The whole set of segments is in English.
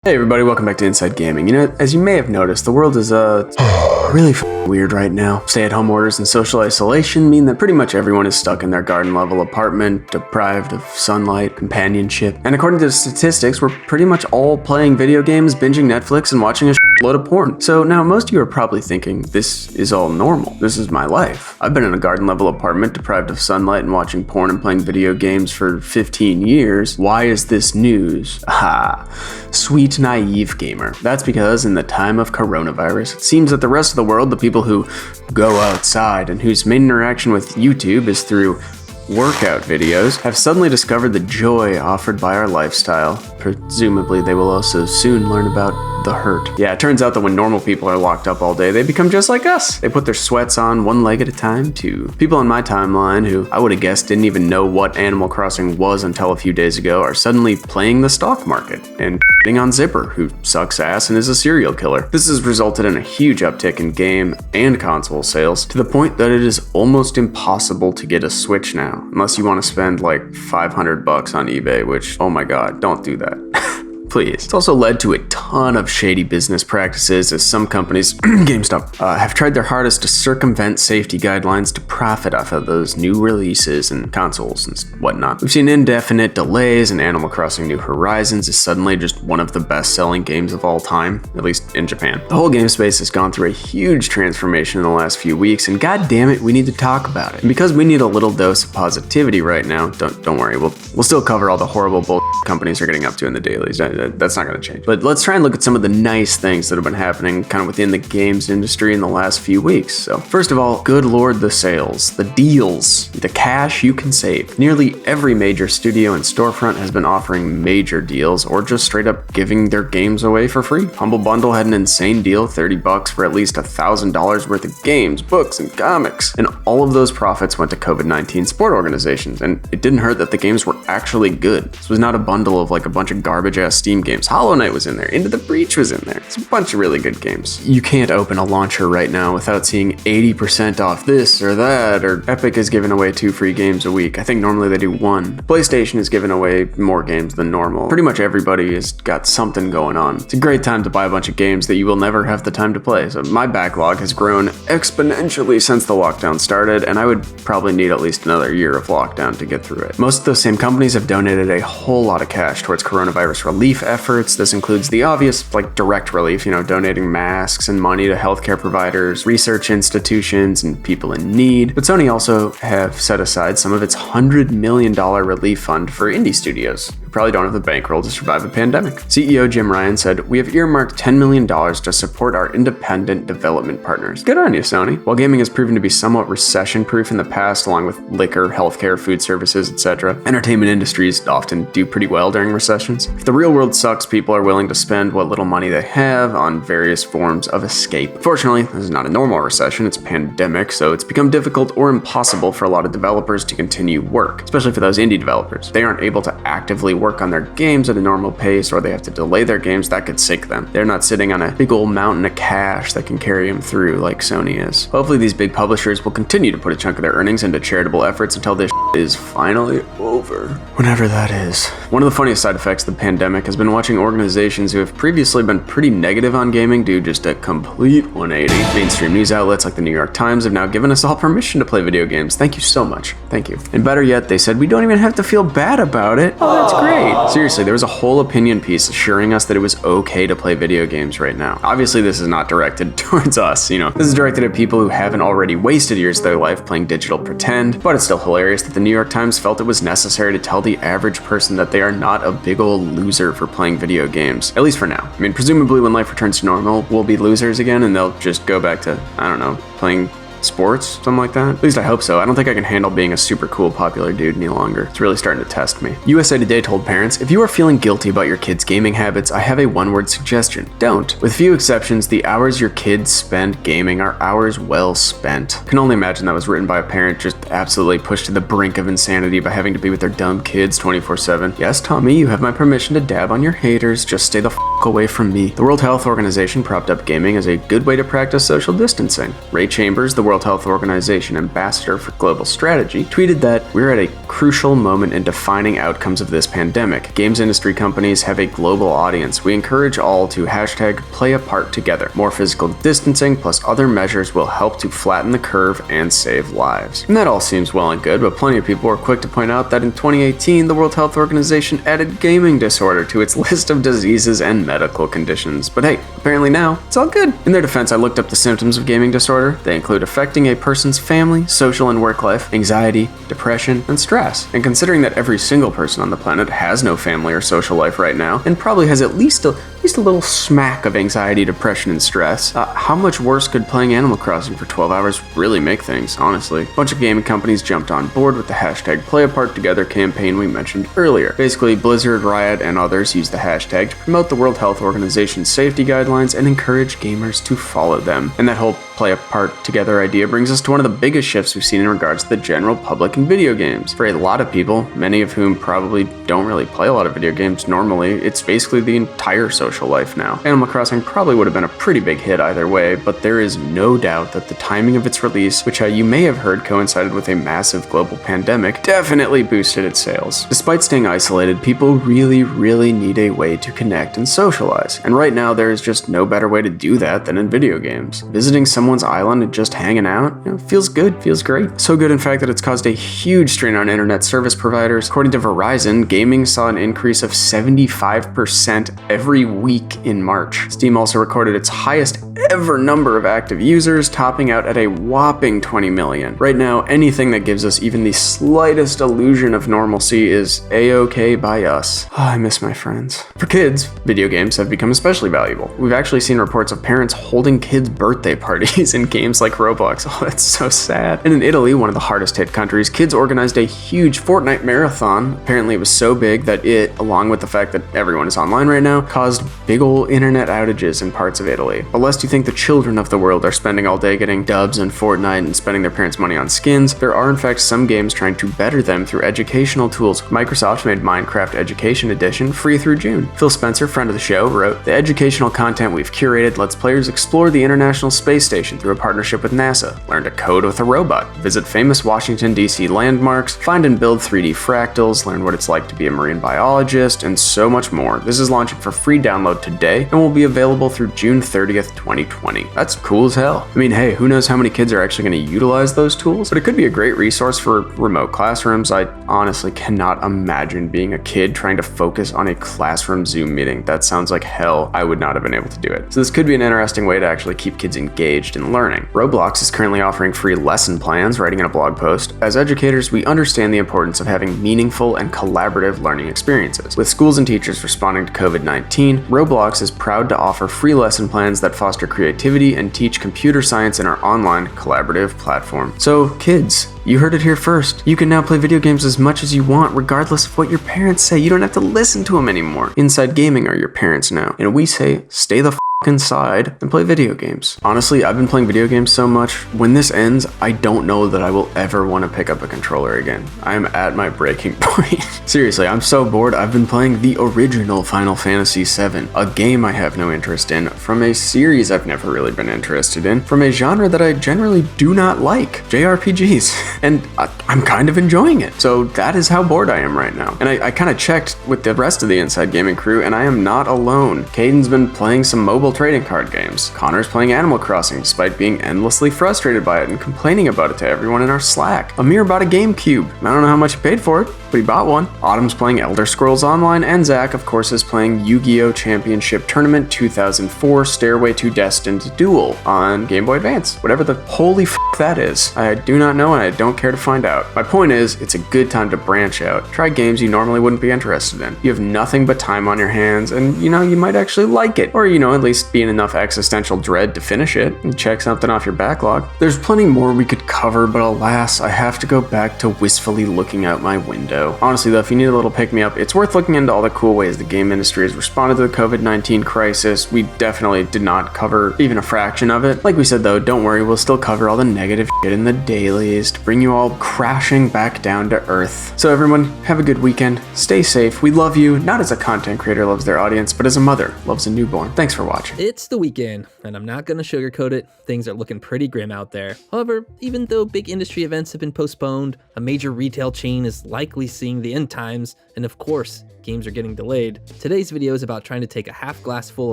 Hey everybody, welcome back to Inside Gaming. You know, as you may have noticed, the world is really weird right now. Stay-at-home orders and social isolation mean that pretty much everyone is stuck in their garden-level apartment, deprived of sunlight, companionship. And according to the statistics, we're pretty much all playing video games, binging Netflix, and watching a load of porn. So now most of you are probably thinking, this is all normal. This is my life. I've been in a garden-level apartment, deprived of sunlight, and watching porn and playing video games for 15 years. Why is this news? Aha. Sweet naive gamer. That's because in the time of coronavirus, it seems that the rest of the world, the people who go outside and whose main interaction with YouTube is through workout videos, have suddenly discovered the joy offered by our lifestyle. Presumably, they will also soon learn about the hurt. Yeah, it turns out that when normal people are locked up all day, they become just like us. They put their sweats on one leg at a time too. People on my timeline who I would have guessed didn't even know what Animal Crossing was until a few days ago are suddenly playing the stock market and on Zipper, who sucks ass and is a serial killer. This has resulted in a huge uptick in game and console sales to the point that it is almost impossible to get a Switch now, unless you want to spend like $500 on eBay, which, oh my god, don't do that. Please. It's also led to a ton of shady business practices as some companies, GameStop, have tried their hardest to circumvent safety guidelines to profit off of those new releases and consoles and whatnot. We've seen indefinite delays, and Animal Crossing New Horizons is suddenly just one of the best-selling games of all time, at least in Japan. The whole game space has gone through a huge transformation in the last few weeks, and god damn it, we need to talk about it. And because we need a little dose of positivity right now, don't worry, we'll still cover all the horrible bull companies are getting up to in the dailies. That's not going to change. But let's try and look at some of the nice things that have been happening kind of within the games industry in the last few weeks. So first of all, good lord, the sales, the deals, the cash you can save. Nearly every major studio and storefront has been offering major deals or just straight up giving their games away for free. Humble Bundle had an insane deal, $30 for at least $1,000 worth of games, books, and comics. And all of those profits went to COVID-19 support organizations. And it didn't hurt that the games were actually good. This was not a bundle of like a bunch of garbage ass Steam games. Hollow Knight was in there. Into the Breach was in there. It's a bunch of really good games. You can't open a launcher right now without seeing 80% off this or that, or Epic is giving away 2 free games a week. I think normally they do 1. PlayStation is giving away more games than normal. Pretty much everybody has got something going on. It's a great time to buy a bunch of games that you will never have the time to play. So my backlog has grown exponentially since the lockdown started, and I would probably need at least another year of lockdown to get through it. Most of those same companies have donated a whole lot of cash towards coronavirus relief efforts. This includes the obvious, like direct relief, donating masks and money to healthcare providers, research institutions, and people in need. But Sony also have set aside some of its $100 million relief fund for indie studios who probably don't have the bankroll to survive a pandemic. CEO Jim Ryan said, "We have earmarked $10 million to support our independent development partners." Good on you, Sony. While gaming has proven to be somewhat recession-proof in the past, along with liquor, healthcare, food services, etc., entertainment industries often do pretty well during recessions. If the real world sucks, people are willing to spend what little money they have on various forms of escape. Fortunately, this is not a normal recession, it's a pandemic, so it's become difficult or impossible for a lot of developers to continue work, especially for those indie developers. They aren't able to actively work on their games at a normal pace, or they have to delay their games. That could sink them. They're not sitting on a big old mountain of cash that can carry them through like Sony is. Hopefully these big publishers will continue to put a chunk of their earnings into charitable efforts until this is finally over. Whenever that is. One of the funniest side effects of the pandemic has been watching organizations who have previously been pretty negative on gaming do just a complete 180. Mainstream news outlets like the New York Times have now given us all permission to play video games. Thank you so much. Thank you. And better yet, they said we don't even have to feel bad about it. Oh, that's great. Seriously, there was a whole opinion piece assuring us that it was okay to play video games right now. Obviously, this is not directed towards us, This is directed at people who haven't already wasted years of their life playing digital pretend, but it's still hilarious that the New York Times felt it was necessary to tell the average person that they are not a big old loser for playing video games, at least for now. I mean, presumably when life returns to normal, we'll be losers again and they'll just go back to, I don't know, playing sports, something like that. At least I hope so. I don't think I can handle being a super cool, popular dude any longer. It's really starting to test me. USA Today told parents, "If you are feeling guilty about your kids' gaming habits, I have a one-word suggestion. Don't. With few exceptions, the hours your kids spend gaming are hours well spent." I can only imagine that was written by a parent just absolutely pushed to the brink of insanity by having to be with their dumb kids 24/7. Yes, Tommy, you have my permission to dab on your haters. Just stay the f*** away from me. The World Health Organization propped up gaming as a good way to practice social distancing. Ray Chambers, the World Health Organization ambassador for global strategy, tweeted that we're at a crucial moment in defining outcomes of this pandemic. Games industry companies have a global audience. We encourage all to hashtag play a part together. More physical distancing plus other measures will help to flatten the curve and save lives. And that all seems well and good, but plenty of people were quick to point out that in 2018, the World Health Organization added gaming disorder to its list of diseases and medical conditions. But hey, apparently now, it's all good. In their defense, I looked up the symptoms of gaming disorder. They include affecting a person's family, social and work life, anxiety, depression, and stress. And considering that every single person on the planet has no family or social life right now, and probably has at least a little smack of anxiety, depression, and stress, how much worse could playing Animal Crossing for 12 hours really make things, honestly? A bunch of gaming companies jumped on board with the hashtag PlayApartTogether campaign we mentioned earlier. Basically, Blizzard, Riot, and others used the hashtag to promote the World Health Organization's safety guidelines and encourage gamers to follow them. And that whole Play a Part Together idea brings us to one of the biggest shifts we've seen in regards to the general public in video games. For a lot of people, many of whom probably don't really play a lot of video games normally, it's basically the entire social life now. Animal Crossing probably would have been a pretty big hit either way, but there is no doubt that the timing of its release, which you may have heard coincided with a massive global pandemic, definitely boosted its sales. Despite staying isolated, people really need a way to connect and socialize. And right now, there is just no better way to do that than in video games. Visiting someone's island and just hanging out, feels good, feels great. So good, in fact, that it's caused a huge strain on internet service providers. According to Verizon, gaming saw an increase of 75% every week in March. Steam also recorded its highest ever number of active users, topping out at a whopping 20 million. Right now, anything that gives us even the slightest illusion of normalcy is a-okay by us. I miss my friends. For kids, video games have become especially valuable. We've actually seen reports of parents holding kids' birthday parties in games like Roblox. Oh, that's so sad. And in Italy, one of the hardest hit countries, kids organized a huge Fortnite marathon. Apparently it was so big that it, along with the fact that everyone is online right now, caused big ol' internet outages in parts of Italy. But lest you think the children of the world are spending all day getting dubs in Fortnite and spending their parents' money on skins, there are in fact some games trying to better them through educational tools. Microsoft made Minecraft Education Edition free through June. Phil Spencer, friend of the show, wrote, "The educational content we've curated lets players explore the International Space Station through a partnership with NASA, learn to code with a robot, visit famous Washington, D.C. landmarks, find and build 3D fractals, learn what it's like to be a marine biologist, and so much more. This is launching for free download today and will be available through June 30th, 2020. That's cool as hell. I mean, hey, who knows how many kids are actually going to utilize those tools? But it could be a great resource for remote classrooms. I honestly cannot imagine being a kid trying to focus on a classroom Zoom meeting. That sounds like hell. I would not have been able to do it. So this could be an interesting way to actually keep kids engaged in learning. Roblox is currently offering free lesson plans, writing in a blog post. As educators, we understand the importance of having meaningful and collaborative learning experiences. With schools and teachers responding to COVID-19, Roblox is proud to offer free lesson plans that foster creativity and teach computer science in our online collaborative platform. So kids, you heard it here first. You can now play video games as much as you want, regardless of what your parents say. You don't have to listen to them anymore. Inside Gaming are your parents now. And we say, stay the inside and play video games. Honestly, I've been playing video games so much. When this ends, I don't know that I will ever want to pick up a controller again. I'm at my breaking point. Seriously, I'm so bored. I've been playing the original Final Fantasy VII, a game I have no interest in, from a series I've never really been interested in, from a genre that I generally do not like, JRPGs, and I'm kind of enjoying it. So that is how bored I am right now. And I kind of checked with the rest of the Inside Gaming crew, and I am not alone. Caden's been playing some mobile trading card games. Connor's playing Animal Crossing despite being endlessly frustrated by it and complaining about it to everyone in our Slack. Amir bought a GameCube. I don't know how much he paid for it, but he bought one. Autumn's playing Elder Scrolls Online, and Zach, of course, is playing Yu-Gi-Oh! Championship Tournament 2004 Stairway to Destined Duel on Game Boy Advance. Whatever the holy f that is. I do not know and I don't care to find out. My point is, it's a good time to branch out. Try games you normally wouldn't be interested in. You have nothing but time on your hands and, you might actually like it. Or, at least be in enough existential dread to finish it and check something off your backlog. There's plenty more we could cover, but alas, I have to go back to wistfully looking out my window. Honestly though, if you need a little pick-me-up, it's worth looking into all the cool ways the game industry has responded to the COVID-19 crisis. We definitely did not cover even a fraction of it. Like we said though, don't worry, we'll still cover all the negative shit in the dailies to bring you all crashing back down to earth. So everyone, have a good weekend, stay safe, we love you, not as a content creator loves their audience, but as a mother loves a newborn. Thanks for watching. It's the weekend, and I'm not gonna sugarcoat it, things are looking pretty grim out there. However, even though big industry events have been postponed, a major retail chain is likely seeing the end times, and of course, games are getting delayed, today's video is about trying to take a half-glass full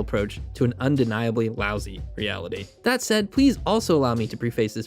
approach to an undeniably lousy reality. That said, please also allow me to preface this